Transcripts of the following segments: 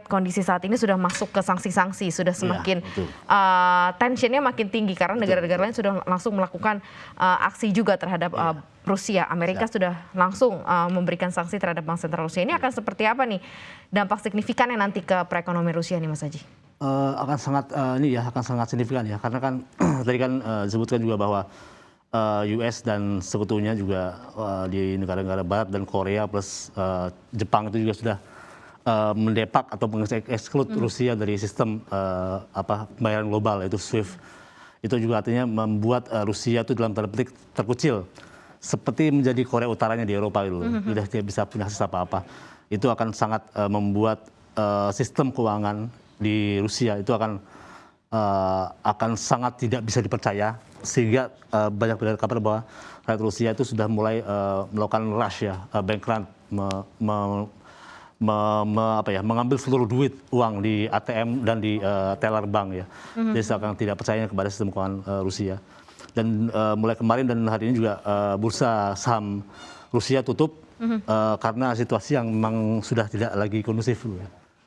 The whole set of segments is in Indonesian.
kondisi saat ini sudah masuk ke sanksi-sanksi, sudah semakin tensionnya makin tinggi karena negara-negara lain sudah langsung melakukan aksi juga terhadap Rusia. Amerika sudah langsung memberikan sanksi terhadap Bank Sentral Rusia. Ini akan seperti apa nih dampak signifikannya nanti ke perekonomian Rusia nih Mas Haji? Akan sangat akan sangat signifikan ya, karena kan tadi kan disebutkan juga bahwa US dan sekutunya juga di negara-negara Barat dan Korea plus Jepang itu juga sudah mendepak atau mengeksklud Rusia dari sistem pembayaran global yaitu SWIFT. Itu juga artinya membuat Rusia itu dalam tanda petik terkucil seperti menjadi Korea Utaranya di Eropa itu, sudah tidak bisa punya akses apa-apa. Itu akan sangat membuat sistem keuangan di Rusia itu akan sangat tidak bisa dipercaya, sehingga banyak beredar kabar bahwa rakyat Rusia itu sudah mulai melakukan rush bank run, mengambil seluruh duit uang di ATM dan di teller bank ya. Jadi seakan tidak percaya kepada sistem keuangan Rusia. Dan mulai kemarin dan hari ini juga bursa saham Rusia tutup karena situasi yang memang sudah tidak lagi kondusif.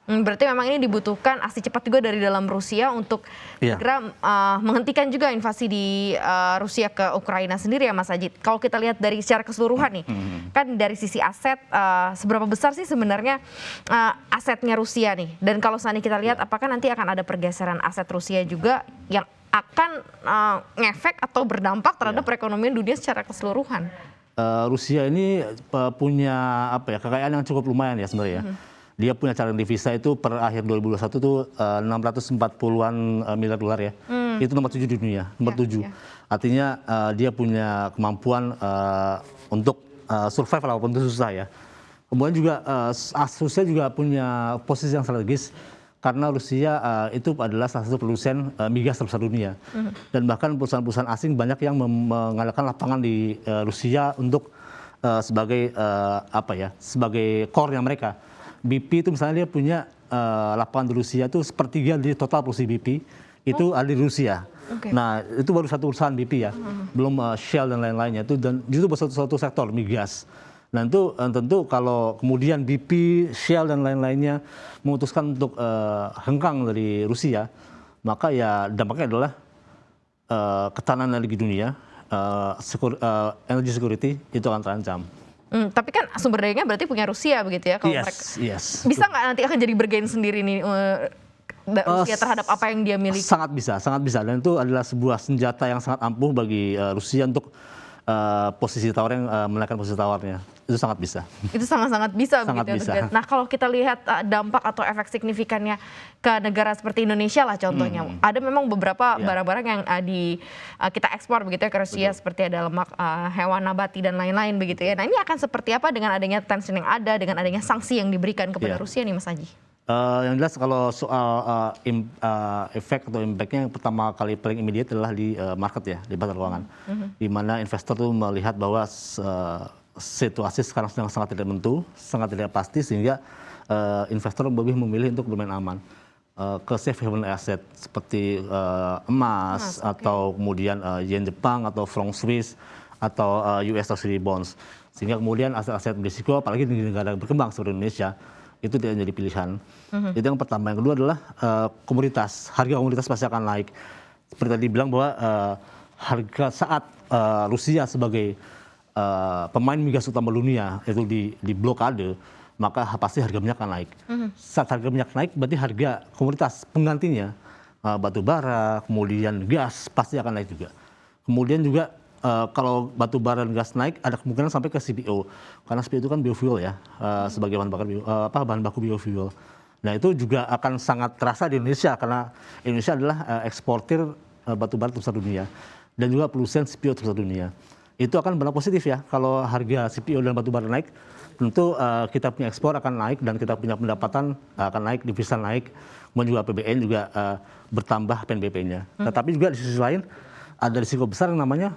Berarti memang ini dibutuhkan aksi cepat juga dari dalam Rusia untuk segera menghentikan juga invasi di Rusia ke Ukraina sendiri ya Mas Haji. Kalau kita lihat dari secara keseluruhan nih, kan dari sisi aset seberapa besar sih sebenarnya asetnya Rusia nih? Dan kalau seandainya kita lihat apakah nanti akan ada pergeseran aset Rusia juga yang akan ngefek atau berdampak terhadap perekonomian dunia secara keseluruhan? Rusia ini punya kekayaan yang cukup lumayan ya sebenarnya. Dia punya cadangan devisa itu per akhir 2021 itu 640-an miliar dolar ya. Itu nomor 7 di dunia, nomor 7. Artinya dia punya kemampuan untuk survive walaupun itu susah ya. Kemudian juga Rusia juga punya posisi yang strategis karena Rusia itu adalah salah satu produsen migas terbesar dunia. Dan bahkan perusahaan-perusahaan asing banyak yang mengadakan lapangan di Rusia untuk sebagai sebagai core-nya mereka. BP itu misalnya dia punya lapangan di Rusia itu sepertiga dari total produksi BP itu ada di Rusia. Nah itu baru satu perusahaan BP ya, belum Shell dan lain-lainnya itu, dan itu satu sektor migas. Nah itu tentu kalau kemudian BP, Shell dan lain-lainnya memutuskan untuk hengkang dari Rusia, maka ya dampaknya adalah ketahanan energi dunia, energy security itu akan terancam. Tapi kan sumber dayanya berarti punya Rusia begitu ya? Kalau mereka bisa nggak nanti akan jadi bergain sendiri nih Rusia terhadap apa yang dia miliki? Sangat bisa. Dan itu adalah sebuah senjata yang sangat ampuh bagi Rusia untuk posisi tawarnya, menaikkan posisi tawarnya. Itu sangat bisa. Itu sangat-sangat bisa begitu ya. Nah kalau kita lihat dampak atau efek signifikannya ke negara seperti Indonesia lah contohnya. Ada memang beberapa barang-barang yang kita ekspor begitu ya ke Rusia, seperti ada lemak hewan nabati dan lain-lain begitu ya. Nah ini akan seperti apa dengan adanya tension yang ada, dengan adanya sanksi yang diberikan kepada Rusia nih Mas Haji? Yang jelas kalau soal efek atau impactnya yang pertama kali paling immediate adalah di market ya, di pasar keuangan. Di mana investor tuh melihat bahwa situasi sekarang sedang sangat tidak menentu, sangat tidak pasti, sehingga investor lebih memilih untuk bermain aman ke safe haven asset seperti emas atau kemudian yen Jepang atau franc Swiss atau US Treasury bonds, sehingga kemudian aset-aset berisiko apalagi di negara berkembang seperti Indonesia itu tidak menjadi pilihan. Itu yang pertama. Yang kedua adalah komoditas, harga komoditas pasti akan naik. Seperti tadi bilang bahwa harga saat Rusia sebagai pemain migas utama dunia itu di blokade, maka pasti harga minyak akan naik. Saat harga minyak naik berarti harga komoditas penggantinya batu bara, kemudian gas pasti akan naik juga. Kemudian juga kalau batu bara dan gas naik ada kemungkinan sampai ke CPO, karena CPO itu kan biofuel ya, sebagai bahan baku biofuel. Nah itu juga akan sangat terasa di Indonesia karena Indonesia adalah eksportir batu bara terbesar dunia dan juga produsen CPO terbesar dunia. Itu akan berdampak positif ya, kalau harga CPO dan batu bara naik, tentu kita punya ekspor akan naik dan kita punya pendapatan akan naik, devisa naik, kemudian juga APBN juga bertambah PNBP-nya. Tetapi juga di sisi lain ada risiko besar yang namanya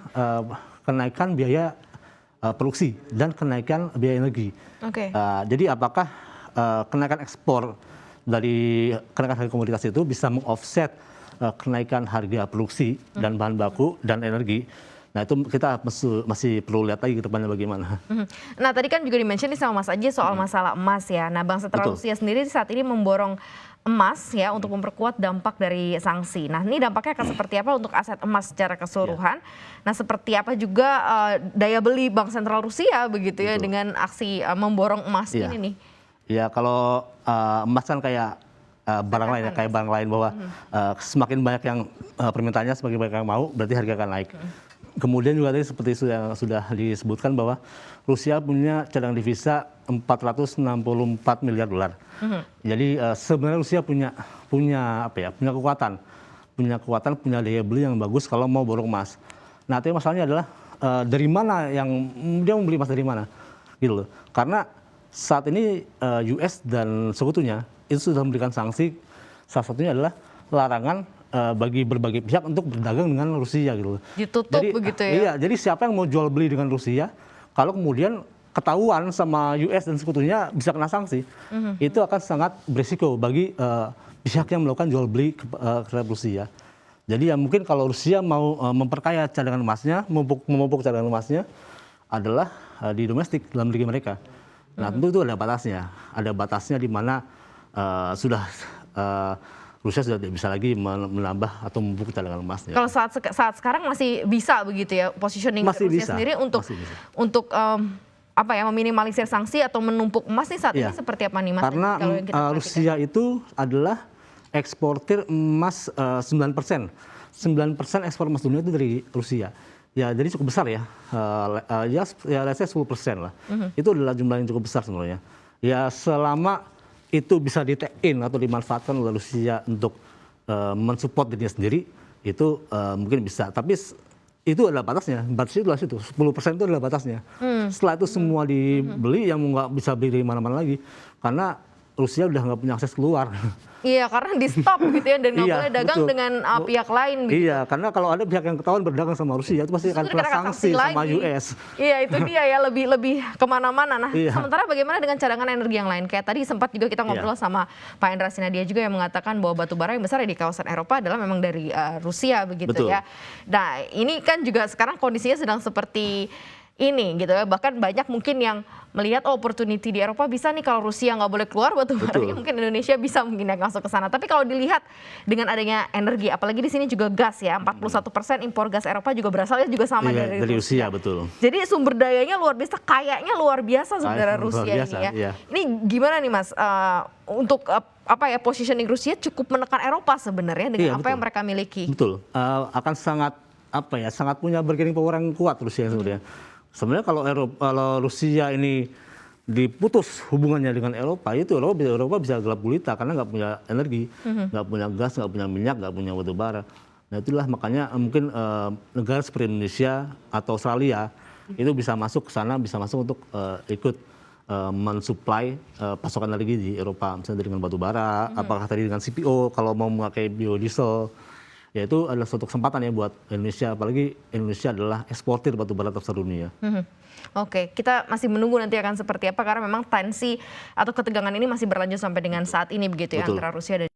kenaikan biaya produksi dan kenaikan biaya energi. Jadi apakah kenaikan ekspor dari kenaikan harga komoditas itu bisa mengoffset kenaikan harga produksi dan bahan baku dan energi, Nah itu kita masih perlu lihat lagi ke depannya bagaimana. Nah tadi kan juga di-mention nih sama Mas Aji soal masalah emas ya. Nah Bank Sentral Rusia sendiri saat ini memborong emas ya untuk memperkuat dampak dari sanksi. Nah ini dampaknya akan seperti apa untuk aset emas secara keseluruhan. Nah seperti apa juga daya beli Bank Sentral Rusia begitu ya dengan aksi memborong emas ini nih. Ya kalau emas kan kayak barang lain ya, kayak barang lain bahwa semakin banyak yang permintaannya, semakin banyak yang mau, berarti harga akan naik. Kemudian juga tadi seperti yang sudah disebutkan bahwa Rusia punya cadangan devisa 464 miliar dolar. Jadi sebenarnya Rusia punya kekuatan, punya daya beli yang bagus kalau mau borong emas. Nah, tapi masalahnya adalah dari mana yang dia mau beli emas dari mana, gitu loh. Karena saat ini US dan sekutunya itu sudah memberikan sanksi, salah satunya adalah larangan bagi berbagai pihak untuk berdagang dengan Rusia gitu. Ditutup Jadi, begitu ya? Iya, jadi siapa yang mau jual beli dengan Rusia, kalau kemudian ketahuan sama US dan sekutunya bisa kena sanksi, itu akan sangat berisiko bagi pihak yang melakukan jual beli terhadap Rusia. Jadi ya mungkin kalau Rusia mau memperkaya cadangan emasnya, memupuk cadangan emasnya adalah di domestik dalam negeri mereka. Nah tentu itu ada batasnya di mana Rusia sudah tidak bisa lagi menambah atau memupuk cadangan emasnya. Kalau saat sekarang masih bisa begitu ya positioning Rusia sendiri untuk meminimalisir sanksi atau menumpuk emas nih saat ini seperti apa nih Mas? Karena Rusia itu adalah eksportir emas 9%. 9% ekspor emas dunia itu dari Rusia. Ya jadi cukup besar ya. Let's say 10% lah. Itu adalah jumlah yang cukup besar sebenarnya. Ya selama itu bisa di-take-in atau dimanfaatkan oleh Rusia untuk mensupport dirinya sendiri, itu mungkin bisa. Tapi itu adalah batasnya. Batasnya itu adalah situ. 10% itu adalah batasnya. Setelah itu semua dibeli, yang nggak bisa beli dari mana-mana lagi. Karena Rusia udah nggak punya akses keluar. Iya, karena di stop gitu ya, dan nggak boleh dagang dengan pihak lain. Gitu. Iya, karena kalau ada pihak yang ketahuan berdagang sama Rusia, itu pasti akan kena sanksi sama US. Iya, itu dia ya, lebih kemana-mana. Nah, sementara bagaimana dengan cadangan energi yang lain? Kayak tadi sempat juga kita ngobrol sama Pak Endra Sinadia juga yang mengatakan bahwa batu bara yang besar di kawasan Eropa adalah memang dari Rusia begitu ya. Nah, ini kan juga sekarang kondisinya sedang seperti ini gitu ya, bahkan banyak mungkin yang melihat opportunity di Eropa bisa nih kalau Rusia nggak boleh keluar batu bara, mungkin Indonesia bisa mungkin yang masuk ke sana. Tapi kalau dilihat dengan adanya energi, apalagi di sini juga gas ya, 41% impor gas Eropa juga berasalnya juga sama dari Rusia. Betul. Jadi sumber dayanya luar biasa, kayaknya luar biasa sebenarnya Rusia ini ya. Iya. Ini gimana nih Mas untuk positioning Rusia cukup menekan Eropa sebenarnya dengan apa yang mereka miliki? Betul, akan sangat punya bargaining power yang kuat Rusia sebenarnya. Sebenarnya kalau Rusia ini diputus hubungannya dengan Eropa, itu Eropa bisa gelap gulita karena nggak punya energi, nggak punya gas, nggak punya minyak, nggak punya batu bara. Nah itulah makanya mungkin negara seperti Indonesia atau Australia itu bisa masuk ke sana, bisa masuk untuk ikut mensuplai pasokan energi di Eropa, misalnya dengan batu bara, apakah tadi dengan CPO kalau mau memakai biodiesel. Ya itu adalah suatu kesempatan ya buat Indonesia, apalagi Indonesia adalah eksportir batu bara terbesar dunia. Oke, kita masih menunggu nanti akan seperti apa karena memang tensi atau ketegangan ini masih berlanjut sampai dengan saat ini begitu ya antara Rusia dan